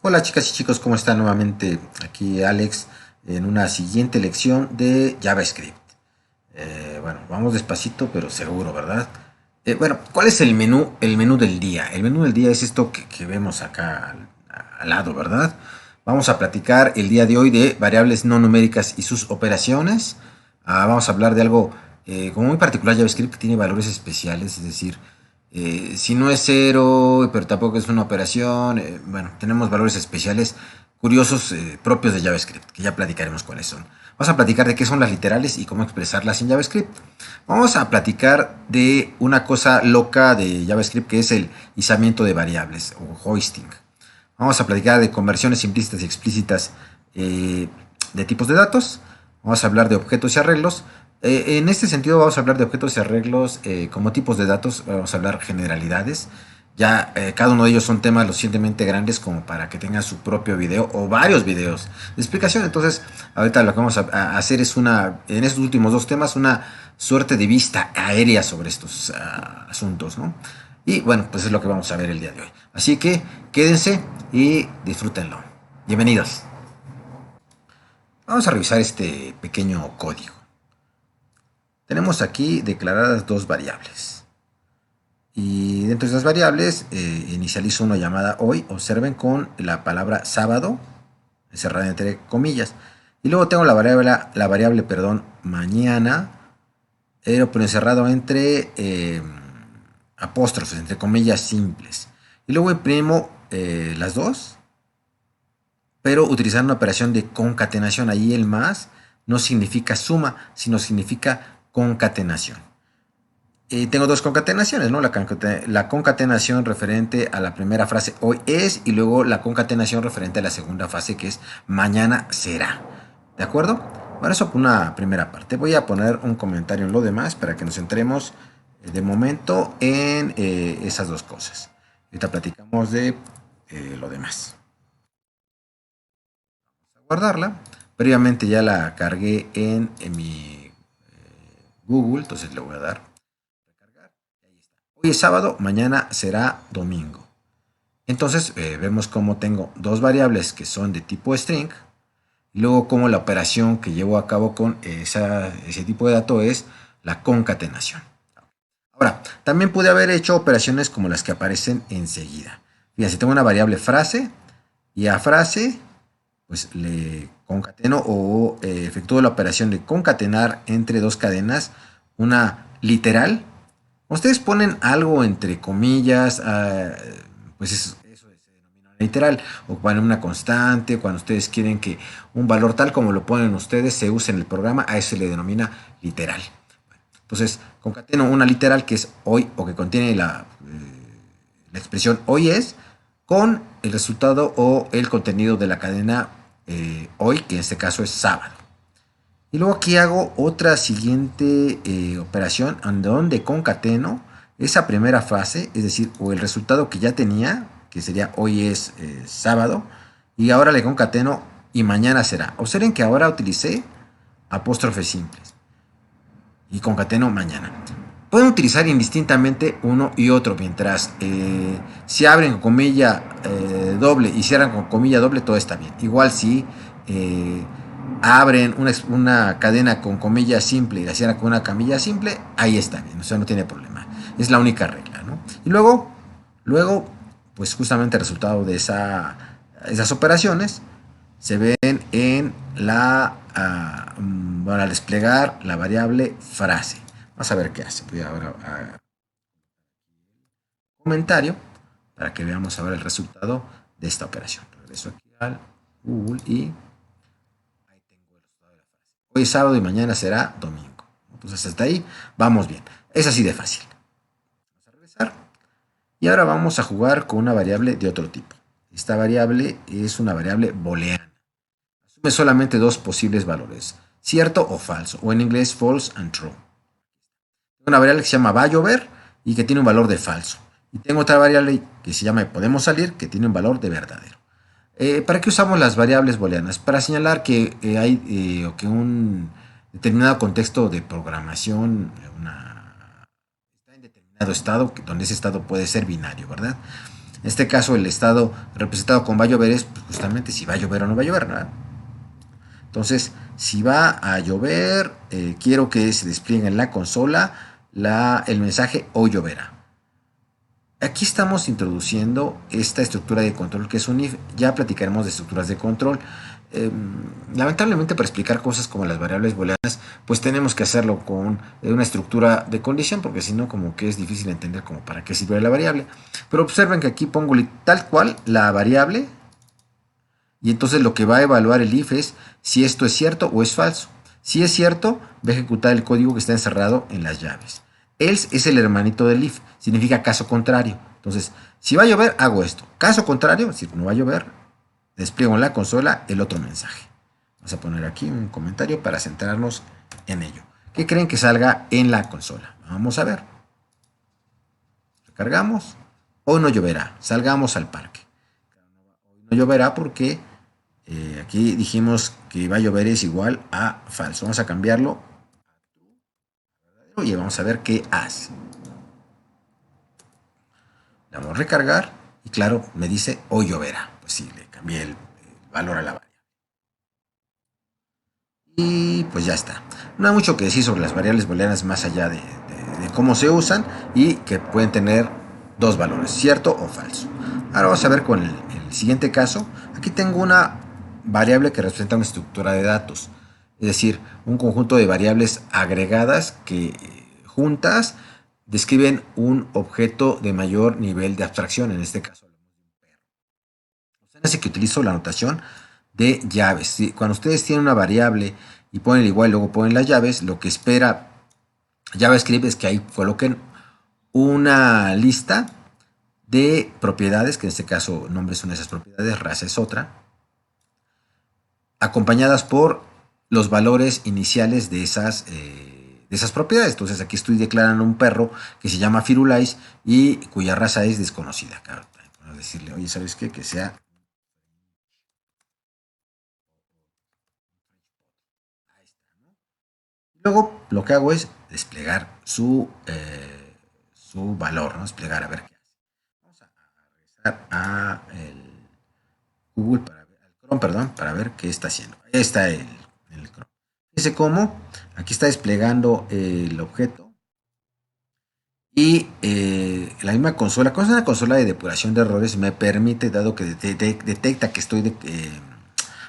Hola chicas y chicos, ¿cómo están? Nuevamente aquí Alex en una siguiente lección de JavaScript. Bueno, vamos despacito pero seguro, ¿verdad? Bueno, ¿cuál es el menú? El menú del día. El menú del día es esto que vemos acá al lado, ¿verdad? Vamos a platicar el día de hoy de variables no numéricas y sus operaciones. Vamos a hablar de algo como muy particular JavaScript que tiene valores especiales, es decir, si no es cero, pero tampoco es una operación, bueno, tenemos valores especiales curiosos propios de JavaScript, que ya platicaremos cuáles son. Vamos a platicar de qué son las literales y cómo expresarlas en JavaScript. Vamos a platicar de una cosa loca de JavaScript que es el izamiento de variables o hoisting. Vamos a platicar de conversiones implícitas y explícitas de tipos de datos. Vamos a hablar de objetos y arreglos. En este sentido vamos a hablar de objetos y arreglos como tipos de datos. Vamos a hablar generalidades. Ya cada uno de ellos son temas lo suficientemente grandes como para que tengan su propio video o varios videos de explicación. Entonces, ahorita lo que vamos a hacer es en estos últimos dos temas, una suerte de vista aérea sobre estos asuntos, ¿no? Y bueno, pues es lo que vamos a ver el día de hoy. Así que quédense y disfrútenlo. Bienvenidos. Vamos a revisar este pequeño código. Tenemos aquí declaradas dos variables. Y dentro de esas variables inicializo una llamada hoy. Observen con la palabra sábado, cerrada entre comillas. Y luego tengo la variable mañana, pero encerrado entre apóstrofes, entre comillas simples. Y luego imprimo las dos, pero utilizando una operación de concatenación. Ahí el más no significa suma, sino significa concatenación. Tengo dos concatenaciones, ¿no? La concatenación referente a la primera frase hoy es, y luego la concatenación referente a la segunda frase que es mañana será. ¿De acuerdo? Bueno, eso por una primera parte. Voy a poner un comentario en lo demás para que nos centremos de momento en esas dos cosas. Ahorita platicamos de lo demás. Vamos a guardarla. Previamente ya la cargué en mi Google, entonces le voy a dar recargar. Ahí está. Hoy es sábado, mañana será domingo. Entonces vemos cómo tengo dos variables que son de tipo string. Y luego como la operación que llevo a cabo con ese tipo de dato es la concatenación. Ahora, también pude haber hecho operaciones como las que aparecen enseguida. Fíjense, tengo una variable frase y a frase pues le concateno o efectúo la operación de concatenar entre dos cadenas una literal. Ustedes ponen algo entre comillas, pues eso se denomina literal, o ponen una constante, cuando ustedes quieren que un valor tal como lo ponen ustedes se use en el programa, a eso se le denomina literal. Entonces, concateno una literal que es hoy o que contiene la expresión hoy es con el resultado o el contenido de la cadena hoy, que en este caso es sábado. Y luego aquí hago otra siguiente operación donde concateno esa primera fase, es decir, o el resultado que ya tenía, que sería hoy es sábado, y ahora le concateno y mañana será. Observen que ahora utilicé apóstrofes simples y concateno mañana. Pueden utilizar indistintamente uno y otro, mientras si abren con comilla doble y cierran con comilla doble, todo está bien. Igual si abren una cadena con comilla simple y la cierran con una camilla simple, ahí está bien, o sea, no tiene problema. Es la única regla, ¿no? Y luego pues justamente el resultado de esas operaciones se ven en al desplegar la variable frase. Vamos a ver qué hace. Voy ahora a comentario para que veamos ahora el resultado de esta operación. Regreso aquí al Google y ahí tengo el resultado de la frase. Hoy es sábado y mañana será domingo. Entonces hasta ahí vamos bien. Es así de fácil. Vamos a regresar. Y ahora vamos a jugar con una variable de otro tipo. Esta variable es una variable booleana. Asume solamente dos posibles valores, cierto o falso, o en inglés false and true. Tengo una variable que se llama va a llover y que tiene un valor de falso. Y tengo otra variable que se llama podemos salir, que tiene un valor de verdadero. ¿Para qué usamos las variables booleanas? Para señalar que hay o que un determinado contexto de programación está en determinado estado, donde ese estado puede ser binario, ¿verdad? En este caso, el estado representado con va a llover es pues, justamente si va a llover o no va a llover, ¿verdad? Entonces, si va a llover, quiero que se despliegue en la consola el mensaje o lloverá. Aquí estamos introduciendo esta estructura de control que es un if. Ya platicaremos de estructuras de control. Lamentablemente para explicar cosas como las variables booleanas, pues tenemos que hacerlo con una estructura de condición, porque si no como que es difícil entender como para qué sirve la variable. Pero observen que aquí pongo tal cual la variable y entonces lo que va a evaluar el if es si esto es cierto o es falso. Si es cierto, va a ejecutar el código que está encerrado en las llaves. Else es el hermanito del if, significa caso contrario. Entonces, si va a llover, hago esto. Caso contrario, es decir, no va a llover, despliego en la consola el otro mensaje. Vamos a poner aquí un comentario para centrarnos en ello. ¿Qué creen que salga en la consola? Vamos a ver. Recargamos. Hoy no lloverá. Salgamos al parque. Hoy no lloverá porque aquí dijimos que va a llover es igual a falso. Vamos a cambiarlo y vamos a ver qué hace. Le vamos a recargar y claro, me dice hoy lloverá. Pues sí, le cambié el valor a la variable. Y pues ya está. No hay mucho que decir sobre las variables booleanas más allá de cómo se usan y que pueden tener dos valores, cierto o falso. Ahora vamos a ver con el siguiente caso. Aquí tengo una variable que representa una estructura de datos, es decir, un conjunto de variables agregadas que juntas describen un objeto de mayor nivel de abstracción, en este caso. Hace que utilizo la notación de llaves. ¿Sí? Cuando ustedes tienen una variable y ponen el igual y luego ponen las llaves, lo que espera JavaScript es que ahí coloquen una lista de propiedades, que en este caso nombres son esas propiedades, raza es otra, acompañadas por los valores iniciales de esas propiedades. Entonces aquí estoy declarando un perro que se llama Firulais y cuya raza es desconocida. Claro, podemos decirle, oye, ¿sabes qué? Que sea. Ahí está, ¿no? Luego lo que hago es desplegar su valor, ¿no? Desplegar a ver qué hace. Vamos a regresar a el Google al Chrome, perdón, para ver qué está haciendo. Ahí está el Chrome. Fíjense cómo aquí está desplegando el objeto y la misma consola, como es una consola de depuración de errores, me permite, dado que detecta que estoy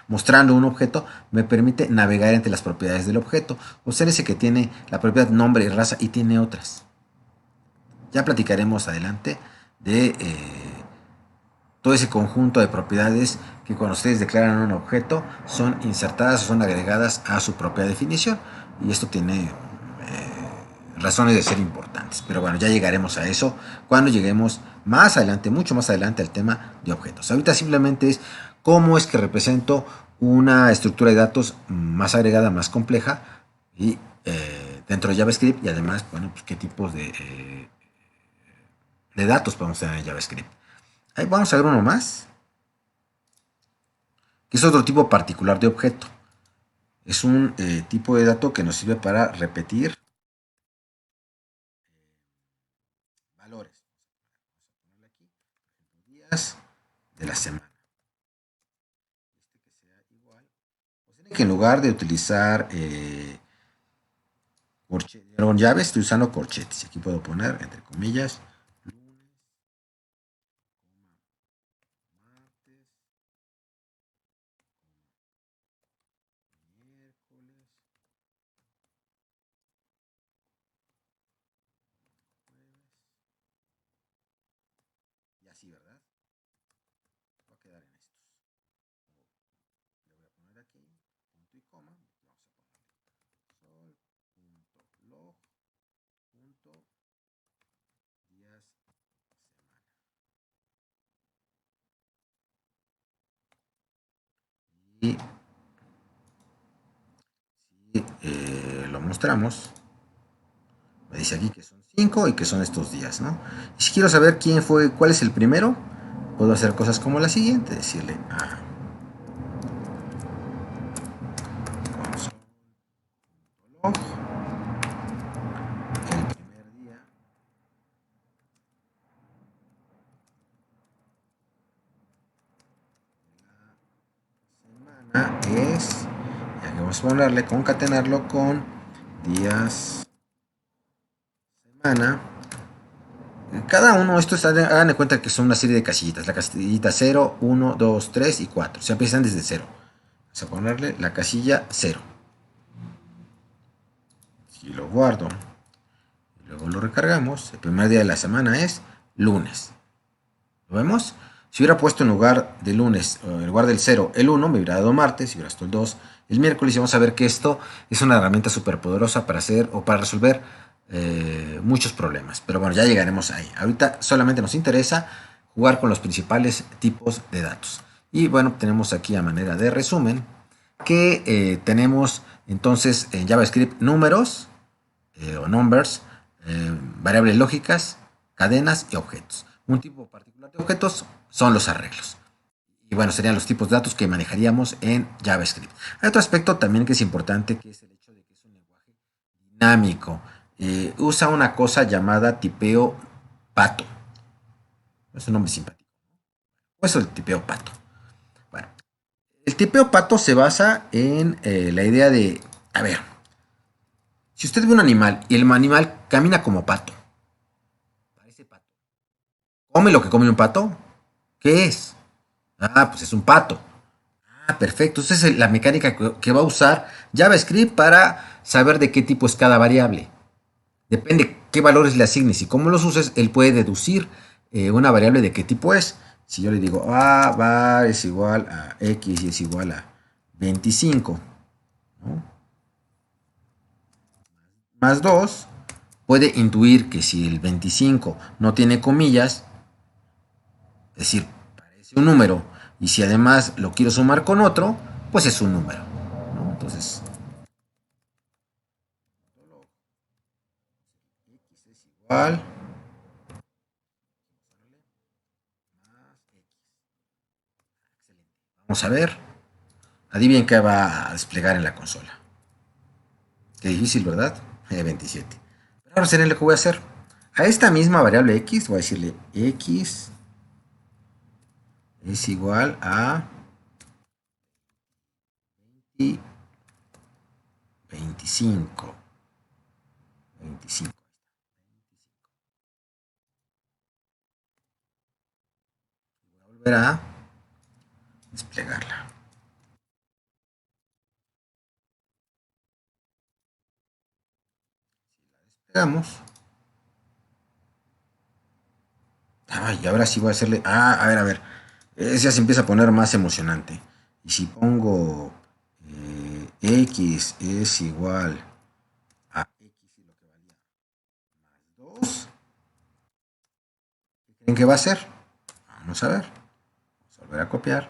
mostrando un objeto, me permite navegar entre las propiedades del objeto. Obsérvese que tiene la propiedad nombre y raza y tiene otras. Ya platicaremos adelante de todo ese conjunto de propiedades que cuando ustedes declaran un objeto son insertadas o son agregadas a su propia definición. Y esto tiene razones de ser importantes. Pero bueno, ya llegaremos a eso cuando lleguemos más adelante, mucho más adelante al tema de objetos. Ahorita simplemente es cómo es que represento una estructura de datos más agregada, más compleja y dentro de JavaScript y además, bueno, pues qué tipos de datos podemos tener en JavaScript. Ahí vamos a ver uno más, que es otro tipo particular de objeto. Es un tipo de dato que nos sirve para repetir valores. Vamos a ponerle aquí días de la semana. Que sea igual. Pues que en lugar de utilizar llaves, estoy usando corchetes. Aquí puedo poner entre comillas lunes, martes, miércoles, jueves y así, ¿verdad? Va a quedar en estos. Le voy a poner aquí punto y coma. Vamos a poner sol.log. Días semana. Y si lo mostramos, me dice aquí que son 5 y que son estos días, ¿no? Y si quiero saber quién fue, cuál es el primero, puedo hacer cosas como la siguiente, decirle a console.log el primer día mes. Y aquí vamos a ponerle, concatenarlo con días, semana. Cada uno, esto hagan de cuenta que son una serie de casillitas. La casillita 0, 1, 2, 3 y 4. Se empiezan desde 0. Vamos a ponerle la casilla 0. Y lo guardo. Y luego lo recargamos. El primer día de la semana es lunes. ¿Lo vemos? Si hubiera puesto en lugar de lunes, en lugar del 0, el 1, me hubiera dado martes. Si hubiera puesto el 2, el miércoles. Y vamos a ver que esto es una herramienta súper poderosa para hacer o para resolver muchos problemas. Pero bueno, ya llegaremos ahí. Ahorita solamente nos interesa jugar con los principales tipos de datos. Y bueno, tenemos aquí a manera de resumen que tenemos entonces en JavaScript números o numbers, variables lógicas, cadenas y objetos. Un tipo particular de objetos son los arreglos. Y bueno, serían los tipos de datos que manejaríamos en JavaScript. Hay otro aspecto también que es importante, que es el hecho de que es un lenguaje dinámico. Usa una cosa llamada tipeo pato. Es un nombre simpático. Pues el tipeo pato. Bueno, el tipeo pato se basa en la idea de, a ver, si usted ve un animal y el animal camina como pato, parece pato, ¿come lo que come un pato? ¿Qué es? Ah, pues es un pato. Ah, perfecto. Esa es la mecánica que va a usar JavaScript para saber de qué tipo es cada variable. Depende qué valores le asignes y cómo los uses, él puede deducir una variable de qué tipo es. Si yo le digo A va es igual a X y es igual a 25, ¿no? Más 2, puede intuir que si el 25 no tiene comillas, es decir, parece un número, y si además lo quiero sumar con otro, pues es un número, ¿no? Entonces, X es igual. Vamos a ver. Adivinen qué va a desplegar en la consola. Qué difícil, ¿verdad? 27. Pero ahora será lo que voy a hacer. A esta misma variable X voy a decirle X es igual a 25. 25. Voy a volver a desplegarla. Desplegamos. Ay, ahora sí voy a hacerle. Ah, a ver. Ese ya se empieza a poner más emocionante. Y si pongo X es igual a X y lo que valía más 2, ¿qué creen que va a hacer? Vamos a ver. Vamos a volver a copiar.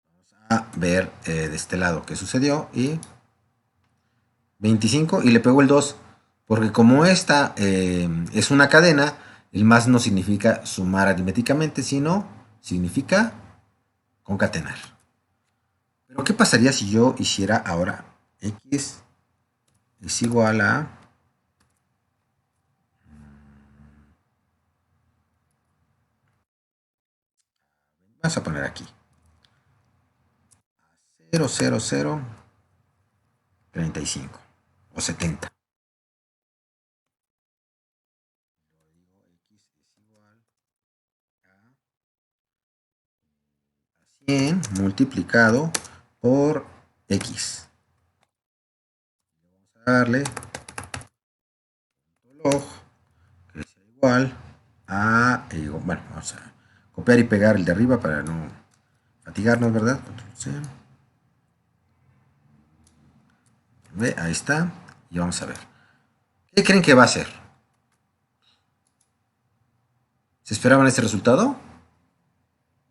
Vamos a ver de este lado qué sucedió. Y 25 y le pego el 2. Porque como esta es una cadena, el más no significa sumar aritméticamente, sino significa concatenar. Pero ¿qué pasaría si yo hiciera ahora X es igual a... Vamos a poner aquí 0,0035 o 70. X es igual a 100 multiplicado por X. Vamos a darle log que sea igual a... bueno, vamos a copiar y pegar el de arriba para no fatigarnos, ¿verdad? ¿Ve? Ahí está. Y vamos a ver. ¿Qué creen que va a hacer? ¿Se esperaban este resultado?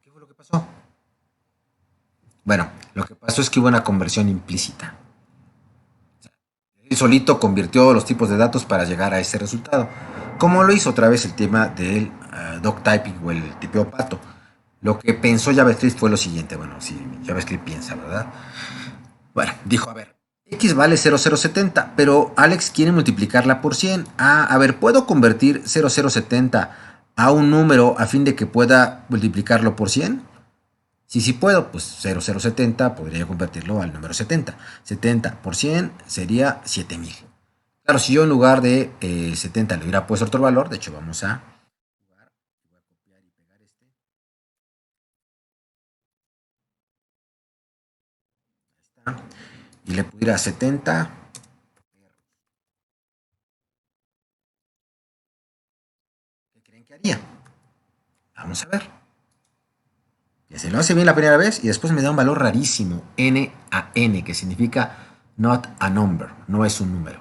¿Qué fue lo que pasó? Bueno, lo que pasó es que hubo una conversión implícita. Él solito convirtió los tipos de datos para llegar a ese resultado. Como lo hizo otra vez el tema del doctyping o el tipeo pato. Lo que pensó JavaScript fue lo siguiente. Bueno, si JavaScript piensa, ¿verdad? Bueno, dijo, a ver, X vale 0070, pero Alex quiere multiplicarla por 100. Ah, a ver, ¿puedo convertir 0070 a un número a fin de que pueda multiplicarlo por 100? Si sí puedo, pues 0070 podría convertirlo al número 70. 70 por 100 sería 7000. Claro, si yo en lugar de 70 le hubiera puesto otro valor, de hecho vamos a jugar, voy a copiar y pegar este. Ahí está. Y le pudiera 70. ¿Qué creen que haría? Vamos a ver. Que se lo hace bien la primera vez y después me da un valor rarísimo, n a n, que significa not a number, no es un número.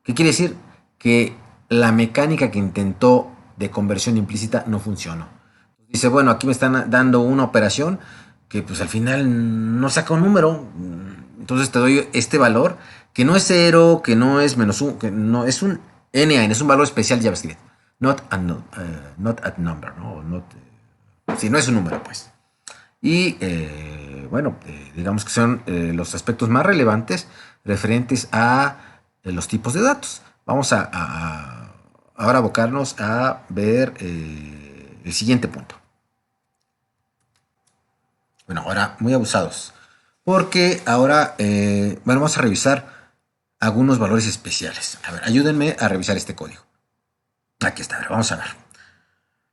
¿Qué quiere decir? Que la mecánica que intentó de conversión implícita no funcionó. Dice, bueno, aquí me están dando una operación que pues al final no saca un número. Entonces te doy este valor que no es 0, que no es menos 1, que no es un NaN, es un valor especial de JavaScript. Not a, not at number, ¿no? Not, si no es un número, pues. Y bueno, digamos que son los aspectos más relevantes referentes a los tipos de datos. Vamos a ahora abocarnos a ver el siguiente punto. Bueno, ahora muy abusados. Porque ahora, bueno, vamos a revisar algunos valores especiales. A ver, ayúdenme a revisar este código. Aquí está, a ver, vamos a ver.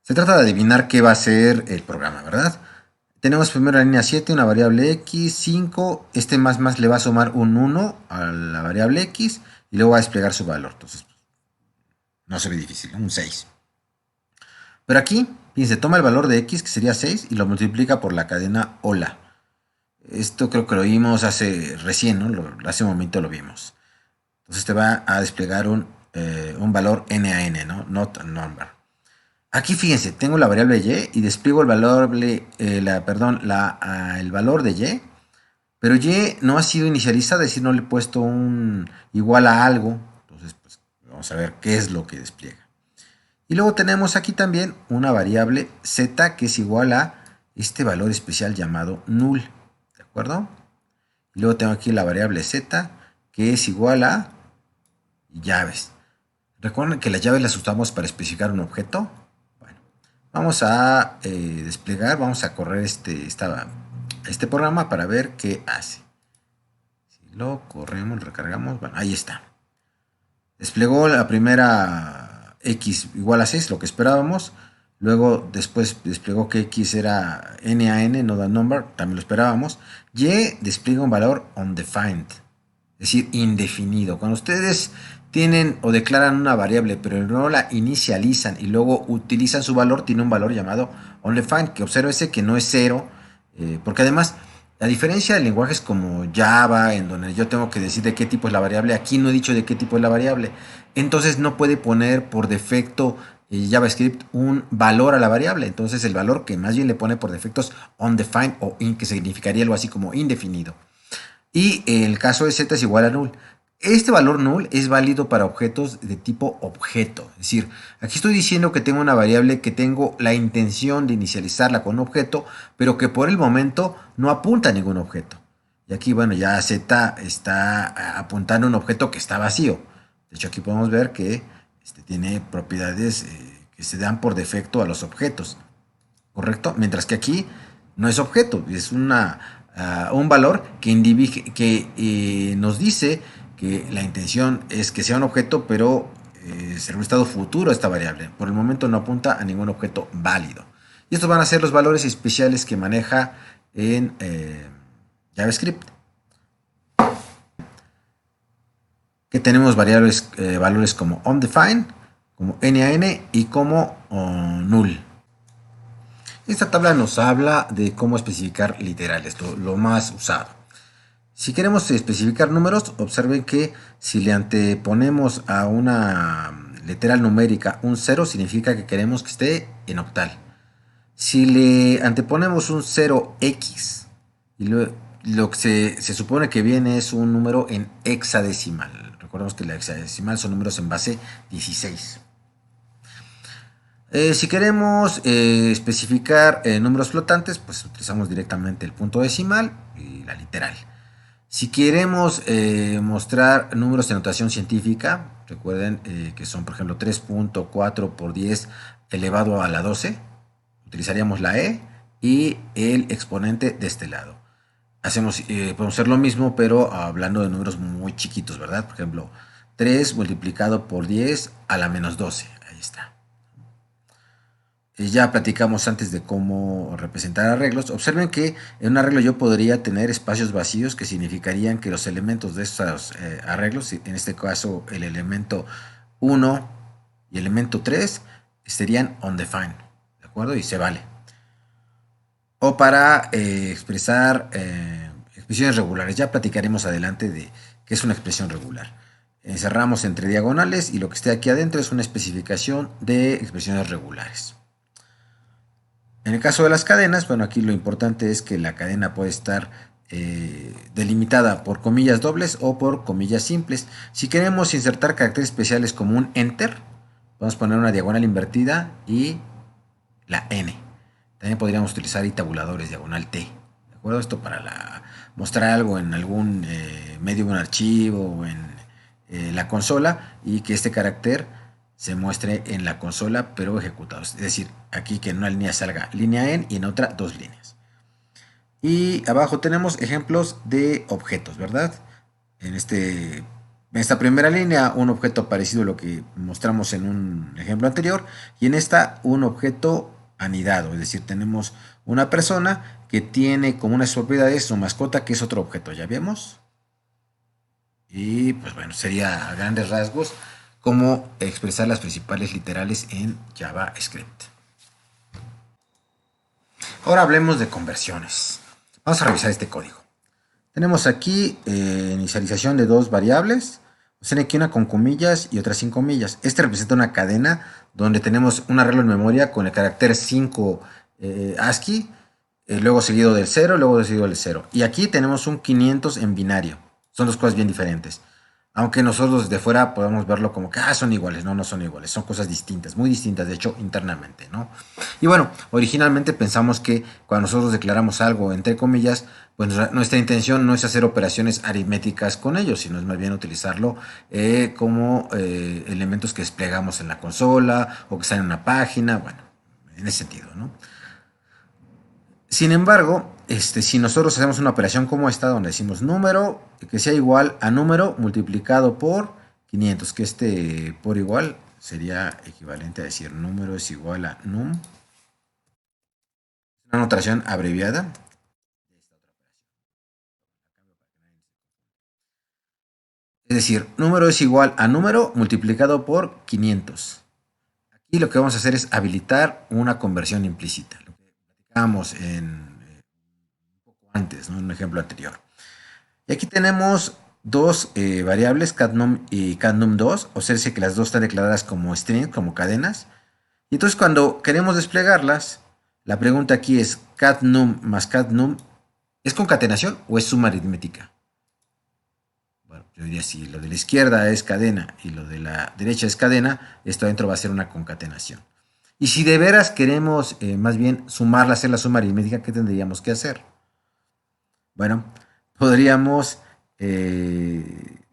Se trata de adivinar qué va a ser el programa, ¿verdad? Tenemos primero la línea 7, una variable x, 5. Este más le va a sumar un 1 a la variable x y luego va a desplegar su valor. Entonces, no se ve difícil, un 6. Pero aquí, fíjense, toma el valor de x, que sería 6, y lo multiplica por la cadena hola. Esto creo que lo vimos recién, ¿no? Hace un momento lo vimos. Entonces te va a desplegar un valor NaN, ¿no? Not a number. Aquí fíjense, tengo la variable y despliego el valor, el valor de y, pero y no ha sido inicializada, es decir, no le he puesto un igual a algo. Entonces, pues vamos a ver qué es lo que despliega. Y luego tenemos aquí también una variable z que es igual a este valor especial llamado null. ¿De acuerdo? Y luego tengo aquí la variable z que es igual a llaves. Recuerden que las llaves las usamos para especificar un objeto. Bueno, vamos a desplegar, vamos a correr este programa para ver qué hace. Si lo corremos, recargamos, bueno, ahí está. Desplegó la primera x igual a 6, lo que esperábamos. Luego después desplegó que x era NaN, no da number, también lo esperábamos. Y despliega un valor undefined, es decir, indefinido. Cuando ustedes tienen o declaran una variable pero no la inicializan y luego utilizan su valor, tiene un valor llamado undefined, que obsérvese que no es 0, porque además, a diferencia de lenguajes como Java, en donde yo tengo que decir de qué tipo es la variable, aquí no he dicho de qué tipo es la variable. Entonces no puede poner por defecto JavaScript un valor a la variable. Entonces el valor que más bien le pone por defecto es undefined o que significaría algo así como indefinido. Y el caso de z es igual a null. Este valor null es válido para objetos de tipo objeto. Es decir, aquí estoy diciendo que tengo una variable que tengo la intención de inicializarla con un objeto, pero que por el momento no apunta a ningún objeto. Y aquí, bueno, ya z está apuntando a un objeto que está vacío. De hecho, aquí podemos ver que tiene propiedades que se dan por defecto a los objetos. ¿Correcto? Mientras que aquí no es objeto, es un valor que nos dice que la intención es que sea un objeto, pero será un estado futuro a esta variable. Por el momento no apunta a ningún objeto válido. Y estos van a ser los valores especiales que maneja en JavaScript. Que tenemos valores como undefined, como NaN y como null. Esta tabla nos habla de cómo especificar literales, lo más usado. Si queremos especificar números, observen que si le anteponemos a una literal numérica un 0, significa que queremos que esté en octal. Si le anteponemos un 0x, y lo que se supone que viene es un número en hexadecimal. Recordemos que la hexadecimal son números en base 16. Si queremos especificar números flotantes, pues utilizamos directamente el punto decimal y la literal. Si queremos mostrar números de notación científica, recuerden que son por ejemplo 3.4 por 10 elevado a la 12. Utilizaríamos la e y el exponente de este lado. Podemos hacer lo mismo, pero hablando de números muy chiquitos, ¿verdad? Por ejemplo, 3 multiplicado por 10 a la menos 12. Ahí está. Ya platicamos antes de cómo representar arreglos. Observen que en un arreglo yo podría tener espacios vacíos que significarían que los elementos de estos arreglos, en este caso el elemento 1 y el elemento 3, serían undefined, ¿de acuerdo? Y se vale. O para expresar expresiones regulares. Ya platicaremos adelante de qué es una expresión regular. Cerramos entre diagonales y lo que esté aquí adentro es una especificación de expresiones regulares. En el caso de las cadenas, bueno, aquí lo importante es que la cadena puede estar delimitada por comillas dobles o por comillas simples. Si queremos insertar caracteres especiales como un enter, vamos a poner una diagonal invertida y la n. También podríamos utilizar y tabuladores, diagonal t. ¿De acuerdo? Esto para mostrar algo en algún medio de un archivo o en la consola y que este carácter se muestre en la consola pero ejecutado. Es decir, aquí que en una línea salga línea en y en otra 2 líneas. Y abajo tenemos ejemplos de objetos, ¿verdad? En esta primera línea un objeto parecido a lo que mostramos en un ejemplo anterior y en esta un objeto anidado, es decir, tenemos una persona que tiene como unas propiedades su mascota que es otro objeto, ¿ya vemos? Y pues bueno, sería a grandes rasgos cómo expresar las principales literales en JavaScript. Ahora hablemos de conversiones. Vamos a revisar este código. Tenemos aquí inicialización de dos variables. Tiene aquí una con comillas y otra sin comillas. Este representa una cadena donde tenemos un arreglo en memoria con el carácter 5 ASCII, luego seguido del 0, luego seguido del 0. Y aquí tenemos un 500 en binario. Son dos cosas bien diferentes. Aunque nosotros desde fuera podemos verlo como que son iguales. No, no son iguales. Son cosas distintas, muy distintas, de hecho, internamente, ¿no? Y bueno, originalmente pensamos que cuando nosotros declaramos algo entre comillas, pues nuestra intención no es hacer operaciones aritméticas con ellos, sino es más bien utilizarlo como elementos que desplegamos en la consola o que están en una página, bueno, en ese sentido, ¿no? Sin embargo, si nosotros hacemos una operación como esta, donde decimos número que sea igual a número multiplicado por 500, que por igual sería equivalente a decir número es igual a num, una notación abreviada. Es decir, número es igual a número multiplicado por 500. Aquí lo que vamos a hacer es habilitar una conversión implícita. Lo que platicábamos un poco antes, ¿no? En un ejemplo anterior. Y aquí tenemos dos variables, cadnum y cadnum2, o sea que las dos están declaradas como string, como cadenas. Y entonces cuando queremos desplegarlas, la pregunta aquí es cadnum más cadnum, ¿es concatenación o es suma aritmética? Bueno, yo diría si lo de la izquierda es cadena y lo de la derecha es cadena, esto adentro va a ser una concatenación. Y si de veras queremos más bien sumarla, hacer la suma aritmética, ¿qué tendríamos que hacer? Bueno, podríamos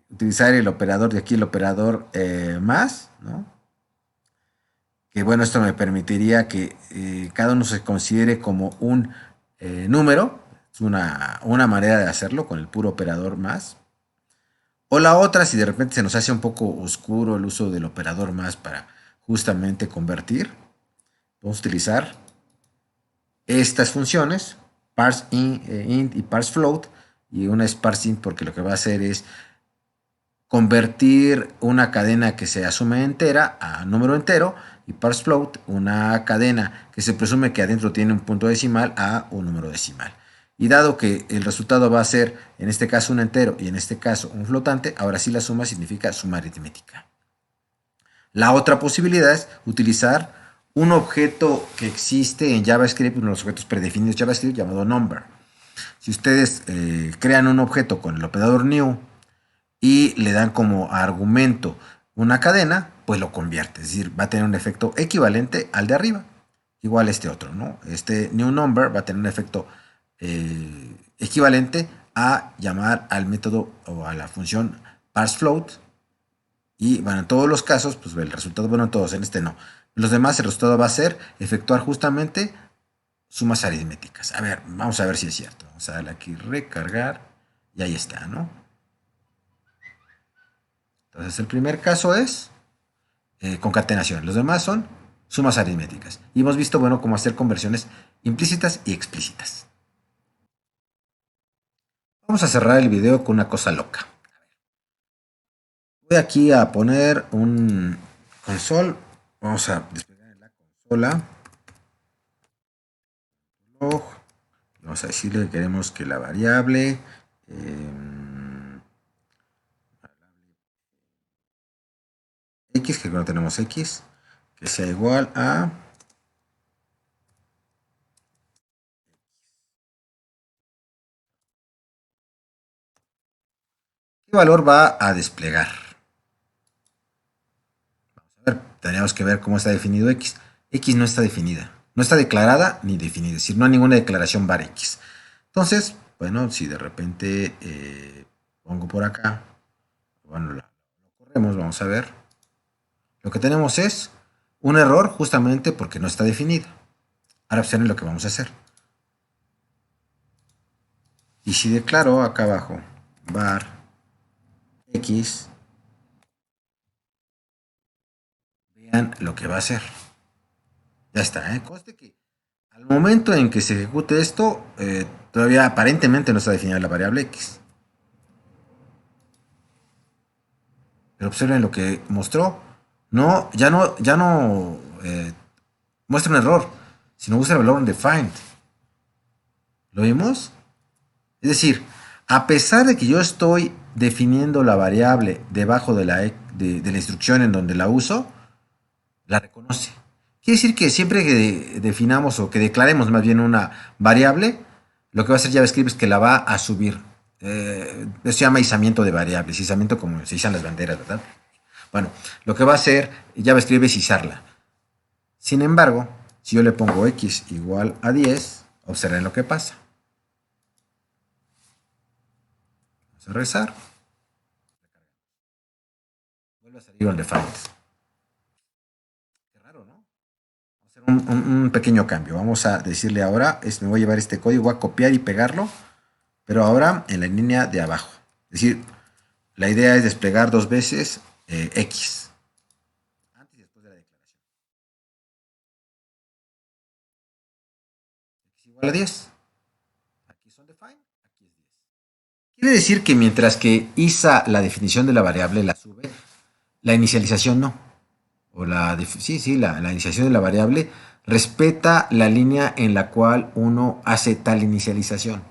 utilizar el operador de aquí, el operador más, ¿no? Que bueno, esto me permitiría que cada uno se considere como un número. Es una manera de hacerlo con el puro operador más. O la otra, si de repente se nos hace un poco oscuro el uso del operador más para justamente convertir, vamos a utilizar estas funciones, parse int y parse float, y una es parse int porque lo que va a hacer es convertir una cadena que se asume entera a número entero, y parse float una cadena que se presume que adentro tiene un punto decimal a un número decimal. Y dado que el resultado va a ser en este caso un entero y en este caso un flotante, ahora sí la suma significa suma aritmética. La otra posibilidad es utilizar un objeto que existe en JavaScript, uno de los objetos predefinidos de JavaScript llamado number. Si ustedes crean un objeto con el operador new y le dan como argumento una cadena, pues lo convierte, es decir, va a tener un efecto equivalente al de arriba, igual este otro, ¿no? Este new number va a tener un efecto equivalente a llamar al método o a la función parseFloat. Y bueno, en todos los casos, pues el resultado, bueno, en todos, en este no, Los demás el resultado va a ser efectuar justamente sumas aritméticas. A ver, vamos a ver si es cierto. Vamos a darle aquí recargar y ahí está, ¿no? Entonces el primer caso es concatenación. Los demás son sumas aritméticas. Y hemos visto, bueno, cómo hacer conversiones implícitas y explícitas. Vamos a cerrar el video con una cosa loca. Voy aquí a poner un console. Vamos a desplegar en la consola. Vamos a decirle que queremos que la variable x, que no tenemos x, que sea igual a ¿qué valor va a desplegar? A ver, tenemos que ver cómo está definido x. X no está definida, no está declarada ni definida, es decir, no hay ninguna declaración var x. Entonces, bueno, si de repente pongo por acá, bueno, lo corremos, vamos a ver. Lo que tenemos es un error justamente porque no está definida. Ahora observen lo que vamos a hacer. Y si declaro acá abajo var x, vean lo que va a hacer. Ya está, conste que al momento en que se ejecute esto, todavía aparentemente no está definida la variable x. Pero observen lo que mostró. No, ya no muestra un error, sino usa el valor undefined. ¿Lo vimos? Es decir, a pesar de que yo estoy definiendo la variable debajo de la instrucción en donde la uso, la reconoce. Quiere decir que siempre que definamos o que declaremos más bien una variable, lo que va a hacer JavaScript es que la va a subir. Eso se llama izamiento de variables, izamiento como se izan las banderas, ¿verdad? Bueno, lo que va a hacer JavaScript es izarla. Sin embargo, si yo le pongo x igual a 10, observen lo que pasa. Vamos a regresar. Vuelve a salir undefined. Qué raro, ¿no? Vamos a hacer un pequeño cambio. Vamos a decirle ahora, me voy a llevar este código, voy a copiar y pegarlo, pero ahora en la línea de abajo. Es decir, la idea es desplegar dos veces x. Antes y después de la declaración. X igual a 10. Aquí son define, aquí es 10. Quiere decir que mientras que ISA la definición de la variable la sube, la inicialización no. O la inicialización de la variable respeta la línea en la cual uno hace tal inicialización.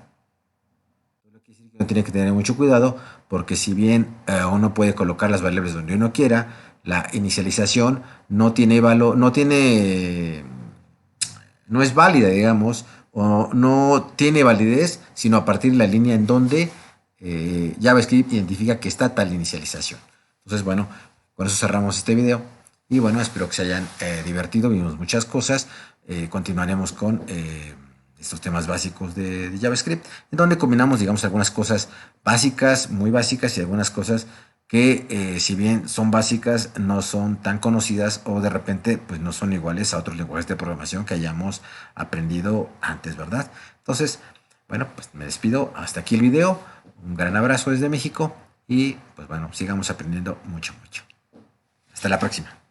Uno tiene que tener mucho cuidado porque si bien uno puede colocar las variables donde uno quiera, la inicialización no tiene valor, no es válida, digamos, o no tiene validez, sino a partir de la línea en donde JavaScript identifica que está tal inicialización. Entonces, bueno, con eso cerramos este video. Y bueno, espero que se hayan divertido. Vimos muchas cosas. Continuaremos con estos temas básicos de JavaScript, en donde combinamos, digamos, algunas cosas básicas, muy básicas, y algunas cosas que si bien son básicas, no son tan conocidas o de repente pues no son iguales a otros lenguajes de programación que hayamos aprendido antes, ¿verdad? Entonces, bueno, pues me despido. Hasta aquí el video. Un gran abrazo desde México y pues bueno, sigamos aprendiendo mucho, mucho. Hasta la próxima.